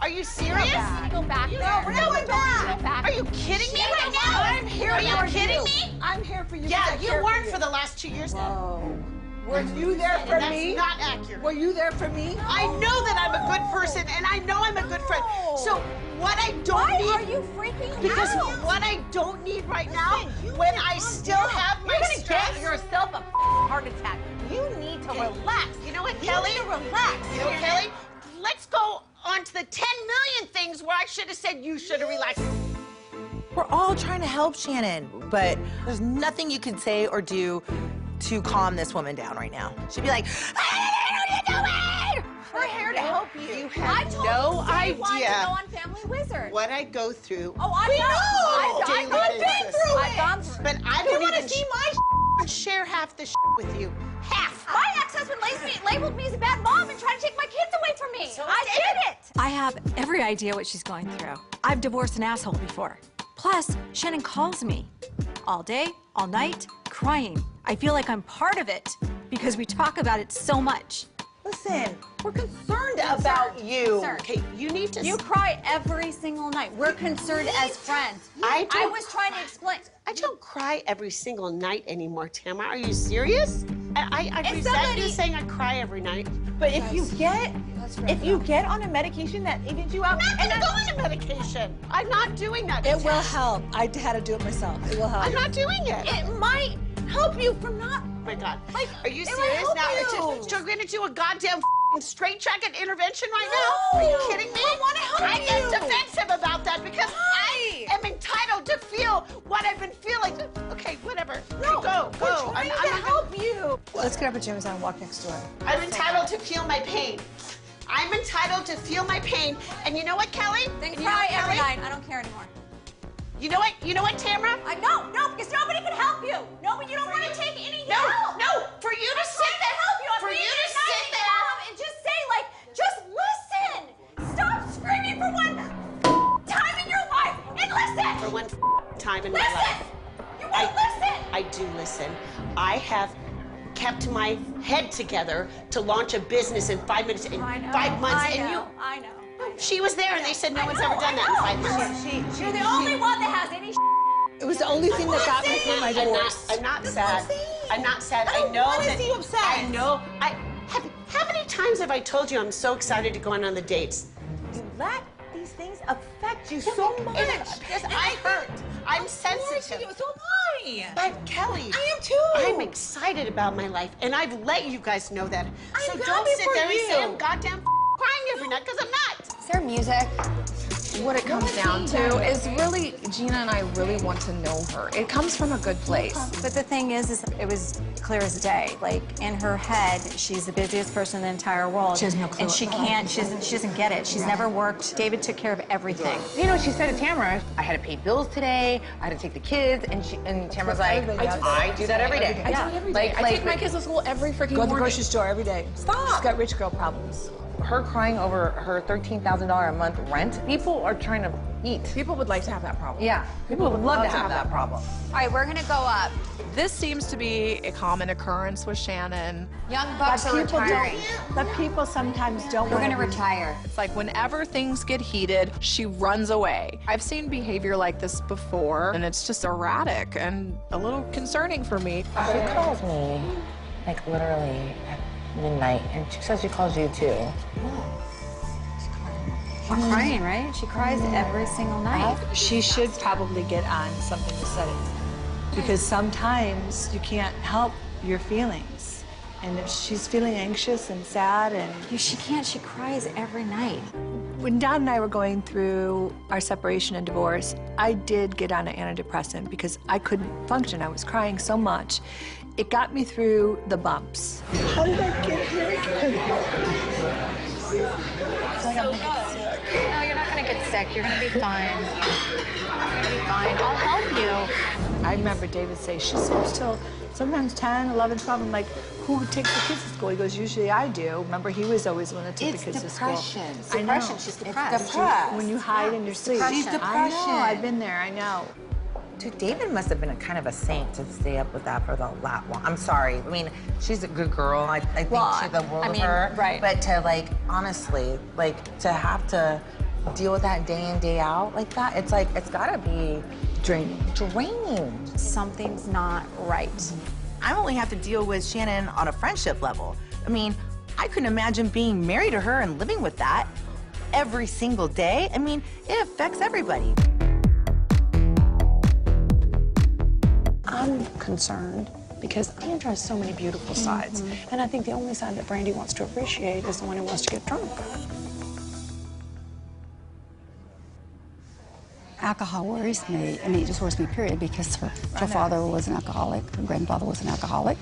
Are you serious? Go back there. No, we're not going back. Are you kidding me right now? I'm here. Are you kidding me? I'm here for you. Yeah, you weren't for the last 2 years now. Were you there for me? That's not accurate. Were you there for me? I know that I'm a good person, and I know I'm a good friend. So what I don't need... Why are you freaking out? Because what I don't need right now, when I still have my stress... You're gonna get yourself a heart attack. You need to relax. You know what, Kelly? You need to relax. You know what, Kelly? Let's go on to the 10 million things where I should have said you should have relaxed. We're all trying to help Shannon, but there's nothing you can say or do to calm this woman down right now. She'd be like, what are you doing? We're here to help you. You have no I want to idea go on Family Wizard. what I go through. Oh, I know. Daily I've been basis. through it. I've gone through it. But I You don't want even to see my share half the with you. Half. My ex-husband labeled me as a bad mom and tried to take my kids away from me. So I did it. I have every idea what she's going through. I've divorced an asshole before. Plus, Shannon calls me all day, all night, crying. I feel like I'm part of it because we talk about it so much. Listen, we're concerned about you. Okay, you need to... You cry every single night. We're concerned as friends. I was trying to explain. I don't cry every single night anymore, Tamra. Are you serious? I resent you saying I cry every night. But if you get on a medication that evens you out, I'm not going to medication. I'm not doing that. It will help. I had to do it myself. It will help. I'm not doing it. It might help you from not. Oh my God. Like, are you it serious will now? help you. So we're going to do a goddamn straight jacket intervention right now? Are you kidding me? I want to help I you. get defensive about that because I am entitled to feel what I've been feeling. Okay, whatever. No, go. I'm trying to help you. Let's get our pajamas on and walk next door. I'm entitled to feel my pain. I'm entitled to feel my pain. And you know what, Kelly? Then You know cry what, every Kelly? night. I don't care anymore. You know what? You know what, Tamra? No, because nobody can help you. No, but you don't want to take any help. No, for you to sit to there. help you. I'm For you being to a nice sit there. mom and just say, like, just listen. Stop screaming for one time in your life and listen. For one time in my Listen. life. You won't listen. I do listen. I have kept my head together to launch a business in 5 minutes, in 5 months, I know. She was there, and they said no one's ever done that in 5 months. You're the only one that has any. It was the only thing that got me through my divorce. I'm not sad. I'm not sad. I know that. see you upset. I know. How many times have I told you I'm so excited to go on the dates? you let these things affect you so much. I hurt. I'm sensitive. So am I. But Kelly, I am too. I'm excited about my life, and I've let you guys know that. So I'm don't happy sit for there and you. say I'm goddamn crying every night, because I'm not. Is there music? What it comes down to is really, Gina and I really want to know her. It comes from a good place. But the thing is it was clear as day. Like, in her head, she's the busiest person in the entire world. She has no clue. And she can't, she doesn't get it. She's never worked. David took care of everything. You know, she said to Tamra, I had to pay bills today, I had to take the kids, and Tamra's like, I do that every day. I do it every day. I take my kids to school every freaking morning. Go to the grocery store every day. Stop. She's got rich girl problems. Her crying over her $13,000 a month rent, people are trying to eat. People would like to have that problem. Yeah, people would love to have that problem. All right, we're gonna go up. This seems to be a common occurrence with Shannon. Young bucks are retiring. But people sometimes don't We're want gonna to retire. It's like whenever things get heated, she runs away. I've seen behavior like this before, and it's just erratic and a little concerning for me. She calls me, like literally at midnight, and she says she calls you too. She's crying, right? She cries every single night. She should probably get on something to set it. Because sometimes you can't help your feelings. And if she's feeling anxious and sad and... She can't, she cries every night. When Don and I were going through our separation and divorce, I did get on an antidepressant because I couldn't function. I was crying so much. It got me through the bumps. How did I get here again? No, you're not gonna get sick. You're gonna be fine. You're gonna be fine. I'll help you. I remember David say, she sleeps till sometimes 10, 11, 12. I'm like, who takes the kids to school? He goes, usually I do. Remember, he was always the one that took the kids to school. It's I know. depression. She's depressed. When you hide in your sleep. She's I depression. know, I've been there, I know. Dude, David must have been a kind of a saint to stay up with that for the that long. I'm sorry. I mean, she's a good girl. I think she's the world of her. Right. But to, like, honestly, like, to have to deal with that day in, day out like that, it's like, it's gotta be draining. Something's not right. I only have to deal with Shannon on a friendship level. I mean, I couldn't imagine being married to her and living with that every single day. I mean, it affects everybody. I'm concerned because Andra has so many beautiful sides. And I think the only side that Brandy wants to appreciate is the one who wants to get drunk. Alcohol worries me. I mean, it just worries me, period, because her father was an alcoholic, her grandfather was an alcoholic.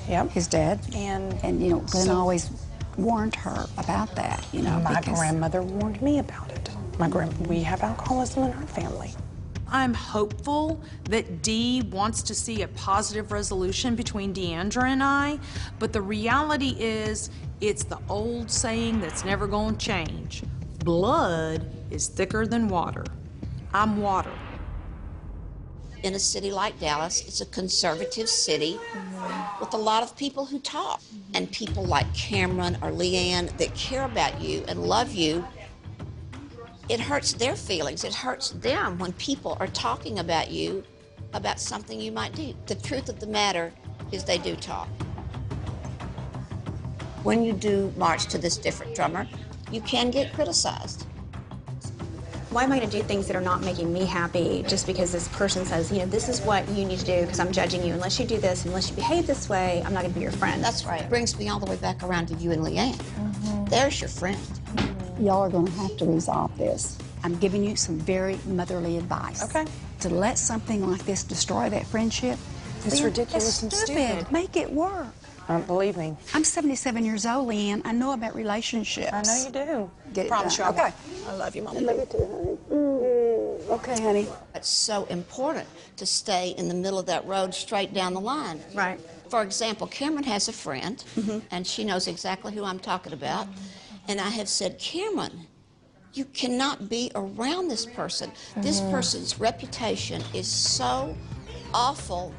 Yep. His dad. And you know, Glenn always warned her about that, you know. My grandmother warned me about it. We have alcoholism in our family. I'm hopeful that Dee wants to see a positive resolution between Deandra and I, but the reality is, it's the old saying that's never gonna change. Blood is thicker than water. I'm water. In a city like Dallas, it's a conservative city with a lot of people who talk. And people like Kameron or LeeAnne that care about you and love you, it hurts their feelings. It hurts them when people are talking about you, about something you might do. The truth of the matter is they do talk. When you do march to this different drummer, you can get criticized. Why am I going to do things that are not making me happy just because this person says, you know, this is what you need to do because I'm judging you. Unless you do this, unless you behave this way, I'm not going to be your friend. That's right. It brings me all the way back around to you and LeeAnne. There's your friend. Y'all are going to have to resolve this. I'm giving you some very motherly advice. Okay. To let something like this destroy that friendship, It's ridiculous and stupid. Make it work. Believe me. I'm 77 years old, LeeAnne. I know about relationships. I know you do. Get it Promise done. you I Okay. will. I love you, Mama. I love you too, honey. Okay, honey. It's so important to stay in the middle of that road straight down the line. Right. For example, Kameron has a friend, and she knows exactly who I'm talking about. And I have said, Kameron, you cannot be around this person. This person's reputation is so awful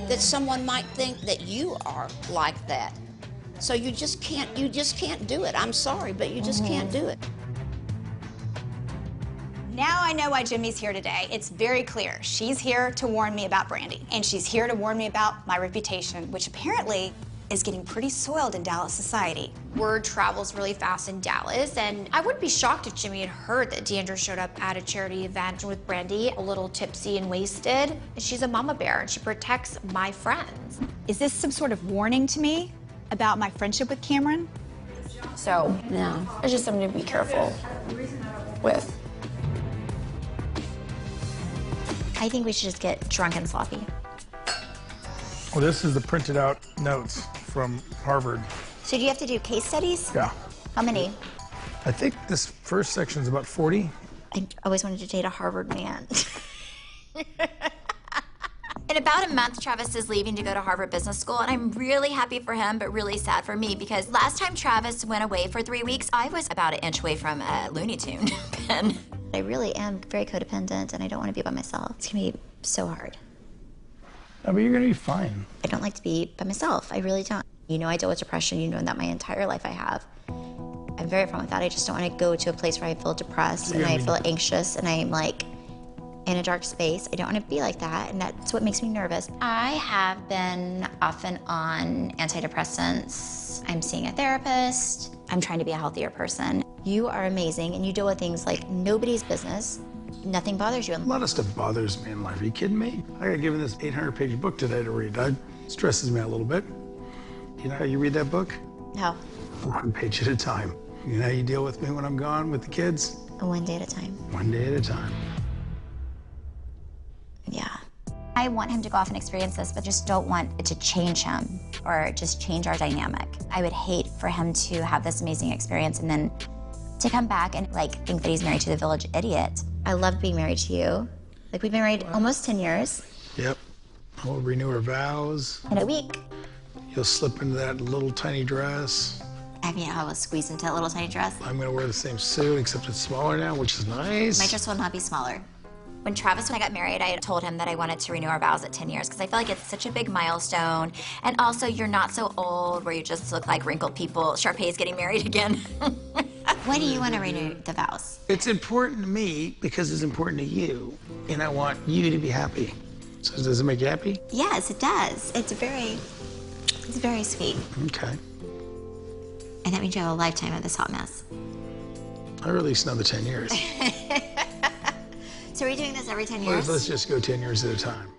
that someone might think that you are like that. So you just can't do it. I'm sorry, but you just can't do it. Now I know why Jimmy's here today. It's very clear. She's here to warn me about Brandy, and she's here to warn me about my reputation, which apparently is getting pretty soiled in Dallas society. Word travels really fast in Dallas, and I wouldn't be shocked if Jimmy had heard that Deandra showed up at a charity event with Brandy, a little tipsy and wasted. She's a mama bear, and she protects my friends. Is this some sort of warning to me about my friendship with Kameron? So, no, it's just something to be careful with. I think we should just get drunk and sloppy. Well, this is the printed out notes from Harvard. So do you have to do case studies? Yeah. How many? I think this first section is about 40. I always wanted to date a Harvard man. In about a month, Travis is leaving to go to Harvard Business School, and I'm really happy for him, but really sad for me, because last time Travis went away for 3 weeks, I was about an inch away from a Looney Tune pen. I really am very codependent, and I don't want to be by myself. It's gonna be so hard. No, but you're gonna be fine. I don't like to be by myself. I really don't. You know I deal with depression. You know that my entire life I have. I'm very fine with that. I just don't want to go to a place where I feel depressed and I feel anxious and I'm like in a dark space. I don't want to be like that, and that's what makes me nervous. I have been off and on antidepressants. I'm seeing a therapist. I'm trying to be a healthier person. You are amazing, and you deal with things like nobody's business. Nothing bothers you. A lot of stuff bothers me in life. Are you kidding me? I got given this 800-page book today to read. That stresses me out a little bit. You know how you read that book? No. 1 page at a time. You know how you deal with me when I'm gone with the kids? 1 day at a time. 1 day at a time. Yeah. I want him to go off and experience this, but just don't want it to change him or just change our dynamic. I would hate for him to have this amazing experience and then to come back and like think that he's married to the village idiot. I love being married to you. Like, we've been married almost 10 years. Yep. We'll renew our vows. In a week. You'll slip into that little tiny dress. I mean, I will squeeze into that little tiny dress. I'm gonna wear the same suit, except it's smaller now, which is nice. My dress will not be smaller. When Travis and I got married, I told him that I wanted to renew our vows at 10 years because I feel like it's such a big milestone. And also, you're not so old where you just look like wrinkled people. Sharpay's getting married again. Why do you want to renew the vows? It's important to me because it's important to you, and I want you to be happy. So does it make you happy? Yes, it does. It's very sweet. Okay. And that means you have a lifetime of this hot mess. Or at least another 10 years. So are we doing this every 10 years? Let's just go 10 years at a time.